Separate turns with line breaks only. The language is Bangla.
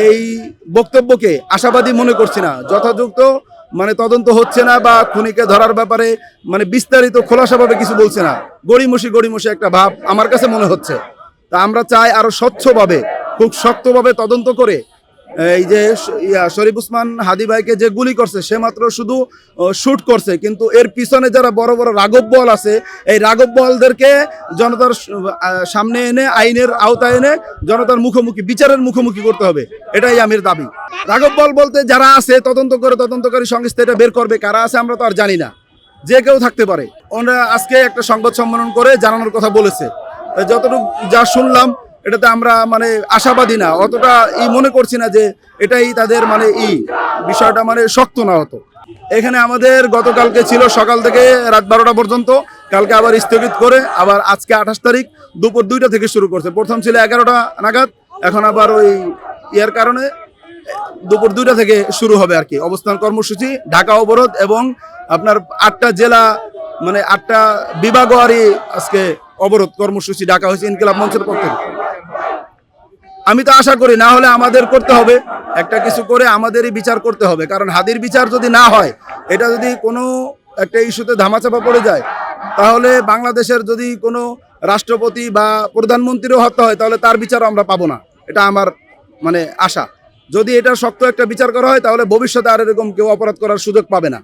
এই বক্তব্যকে আশাবাদী মনে করছি না। যথাযথ মানে তদন্ত হচ্ছে না বা খুনিকে ধরার ব্যাপারে মানে বিস্তারিত খোলাসাভাবে কিছু বলছে না। গড়িমসি একটা ভাব আমার কাছে মনে হচ্ছে। তা আমরা চাই আরো স্বচ্ছভাবে খুব শক্তভাবে তদন্ত করে এই যে শরীফ ওসমান হাদি ভাইকে যে গুলি করছে সে মাত্র শুধু শুট করছে, কিন্তু এর পিছনে যারা বড় বড় রাঘব বল আছে এই রাঘব বলদেরকে জনতার সামনে এনে আইনের আওতায় এনে জনতার মুখোমুখি বিচারের মুখোমুখি করতে হবে, এটাই আমির দাবি। রাঘব বল বলতে যারা আছে তদন্তকারী সংস্থা এটা বের করবে, কারা আছে আমরা তো আর জানি না, যে কেউ থাকতে পারে। ওরা আজকে একটা সংবাদ সম্মেলন করে জানানোর কথা বলেছে, যতটুকু যা শুনলাম এটাতে আমরা মানে আশাবাদী না, অতটা মনে করছি না যে এটাই তাদের মানে বিষয়টা মানে শক্ত না হতো। এখানে আমাদের গতকালকে ছিল সকাল থেকে রাত 12টা পর্যন্ত, কালকে আবার স্থগিত করে আবার আজকে 28 তারিখ দুপুর 2টা থেকে শুরু করছে। প্রথম ছিল 11টা নাগাদ, এখন আবার ওই ইয়ার কারণে দুপুর 2টা থেকে শুরু হবে আর কি অবস্থান কর্মসূচি। ঢাকা অবরোধ এবং আপনার 8টা জেলা মানে 8টা বিভাগওয়ারি আজকে অবরোধ কর্মসূচি ডাকা হয়েছে ইনকিলাব মঞ্চের পক্ষ থেকে। আমি তো আশা করি না হলে আমাদের করতে হবে, একটা কিছু করে আমাদেরই বিচার করতে হবে, কারণ হাদির বিচার যদি না হয়, এটা যদি কোনো একটা ইস্যুতে ধামাচাপা পড়ে যায়, তাহলে বাংলাদেশের যদি কোনো রাষ্ট্রপতি বা প্রধানমন্ত্রীও হত্যা হয় তাহলে তার বিচারও আমরা পাবো না, এটা আমার মানে আশা। যদি এটা শক্ত একটা বিচার করা হয় তাহলে ভবিষ্যতে আর এরকম কেউ অপরাধ করার সুযোগ পাবে না।